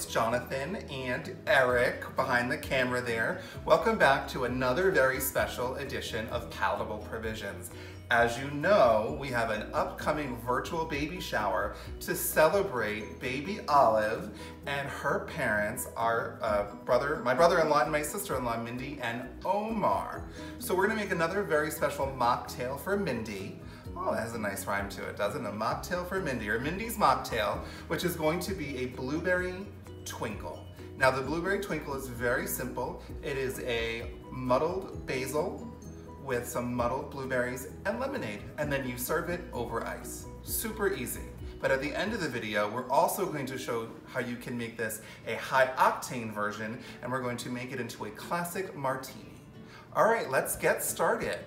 it's Jonathan and Eric behind the camera there. Welcome back to another very special edition of Palatable Provisions. As you know, we have an upcoming virtual baby shower to celebrate baby Olive and her parents, my brother-in-law and my sister-in-law, Mindy and Omar. So we're gonna make another very special mocktail for Mindy. Oh, that has a nice rhyme to it, doesn't it? A mocktail for Mindy, or Mindy's mocktail, which is going to be a Blueberry Twinkle. Now the Blueberry Twinkle is very simple. It is a muddled basil with some muddled blueberries and lemonade, and then you serve it over ice. Super easy. But at the end of the video, we're also going to show how you can make this a high octane version, and we're going to make it into a classic martini. All right, let's get started.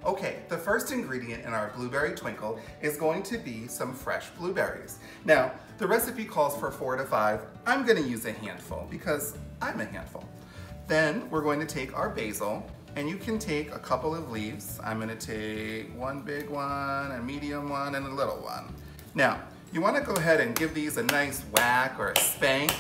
Okay, the first ingredient in our Blueberry Twinkle is going to be some fresh blueberries. Now, the recipe calls for 4 to 5. I'm gonna use a handful because I'm a handful. Then we're going to take our basil, and you can take a couple of leaves. I'm gonna take one big one, a medium one, and a little one. Now, you wanna go ahead and give these a nice whack or a spank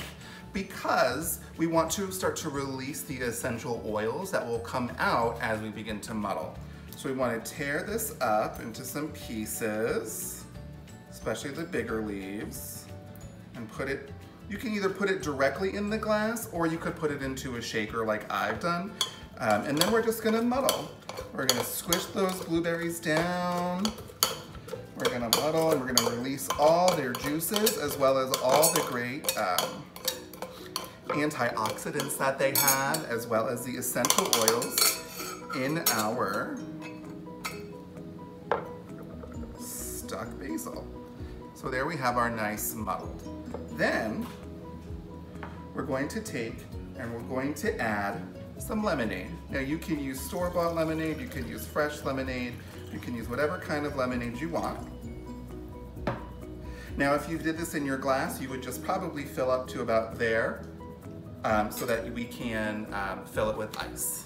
because we want to start to release the essential oils that will come out as we begin to muddle. So we want to tear this up into some pieces, especially the bigger leaves, and put it, you can either put it directly in the glass or you could put it into a shaker like I've done. And then we're just gonna muddle. We're gonna squish those blueberries down. We're gonna muddle and we're gonna release all their juices as well as all the great antioxidants that they have, as well as the essential oils in our stuck basil. So there we have our nice muddled. Then we're going to take and we're going to add some lemonade. Now you can use store-bought lemonade, you can use fresh lemonade, you can use whatever kind of lemonade you want. Now if you did this in your glass, you would just probably fill up to about there so that we can fill it with ice.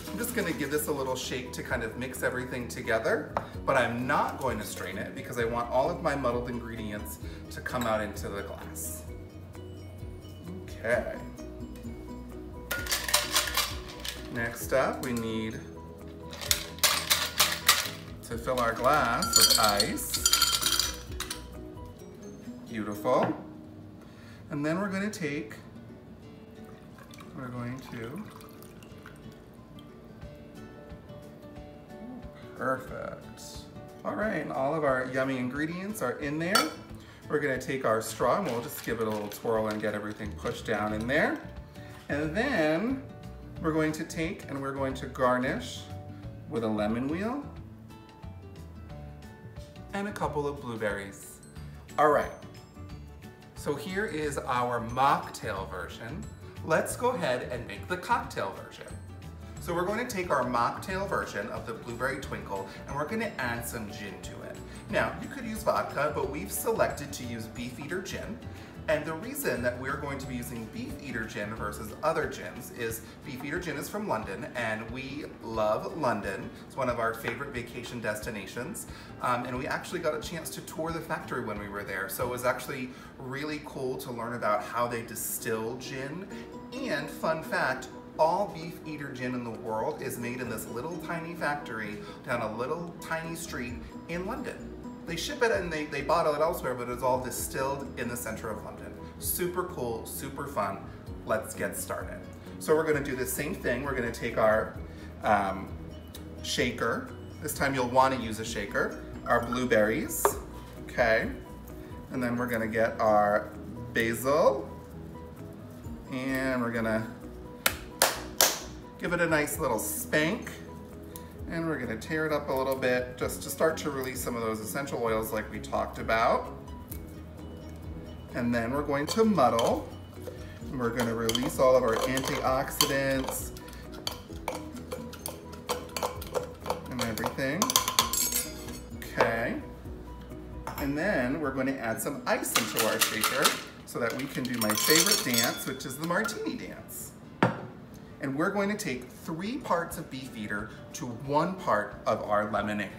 I'm just gonna give this a little shake to kind of mix everything together, but I'm not going to strain it because I want all of my muddled ingredients to come out into the glass. Okay. Next up, we need to fill our glass with ice. Beautiful. And then we're going to perfect. All right, and all of our yummy ingredients are in there. We're gonna take our straw and we'll just give it a little twirl and get everything pushed down in there. And then we're going to take and we're going to garnish with a lemon wheel and a couple of blueberries. All right, so here is our mocktail version. Let's go ahead and make the cocktail version. So we're going to take our mocktail version of the Blueberry Twinkle and we're going to add some gin to it. Now, you could use vodka, but we've selected to use Beefeater gin. And the reason that we're going to be using Beefeater gin versus other gins is Beefeater gin is from London and we love London. It's one of our favorite vacation destinations. And we actually got a chance to tour the factory when we were there. So it was actually really cool to learn about how they distill gin. And fun fact, all Beefeater gin in the world is made in this little tiny factory down a little tiny street in London. They ship it and they bottle it elsewhere, but it's all distilled in the center of London. Super cool, super fun. Let's get started. So we're gonna do the same thing. We're gonna take our shaker. This time you'll wanna use a shaker. Our blueberries, okay? And then we're gonna get our basil and we're gonna give it a nice little spank, and we're gonna tear it up a little bit just to start to release some of those essential oils like we talked about. And then we're going to muddle, and we're gonna release all of our antioxidants and everything. Okay. And then we're going to add some ice into our shaker so that we can do my favorite dance, which is the martini dance. And we're going to take 3 parts of Beefeater to 1 part of our lemonade.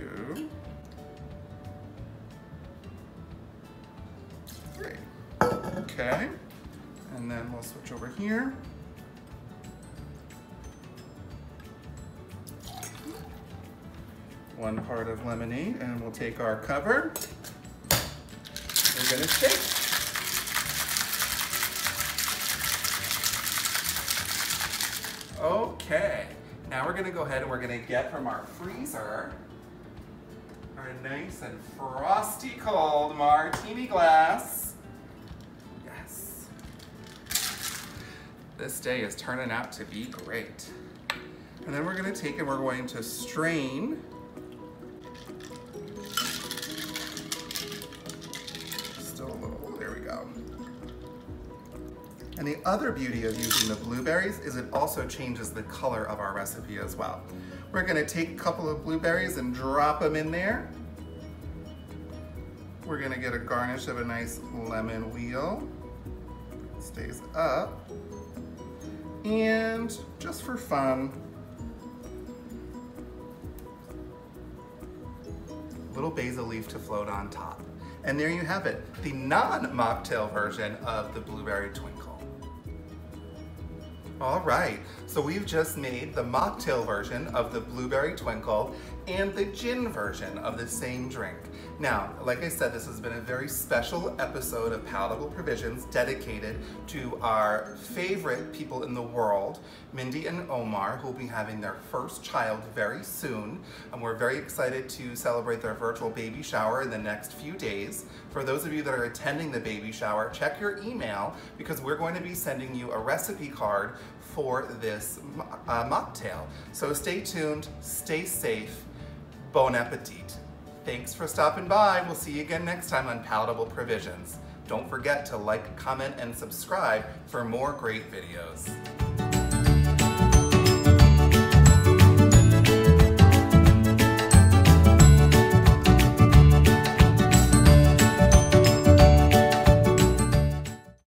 2. 3. Okay, and then we'll switch over here. One part of lemonade, and we'll take our cover. We're gonna shake. Okay, now we're gonna go ahead and we're gonna get from our freezer our nice and frosty cold martini glass. Yes. This day is turning out to be great. And then we're gonna take and we're going to strain And the other beauty of using the blueberries is it also changes the color of our recipe as well. We're gonna take a couple of blueberries and drop them in there. We're gonna get a garnish of a nice lemon wheel. Stays up. And just for fun, a little basil leaf to float on top. And there you have it, the non-mocktail version of the Blueberry Twinkle. All right, so we've just made the mocktail version of the Blueberry Twinkle and the gin version of the same drink. Now, like I said, this has been a very special episode of Palatable Provisions dedicated to our favorite people in the world, Mindy and Omar, who will be having their first child very soon. And we're very excited to celebrate their virtual baby shower in the next few days. For those of you that are attending the baby shower, check your email because we're going to be sending you a recipe card for this mocktail. So stay tuned, stay safe, bon appetit. Thanks for stopping by. We'll see you again next time on Palatable Provisions. Don't forget to like, comment, and subscribe for more great videos.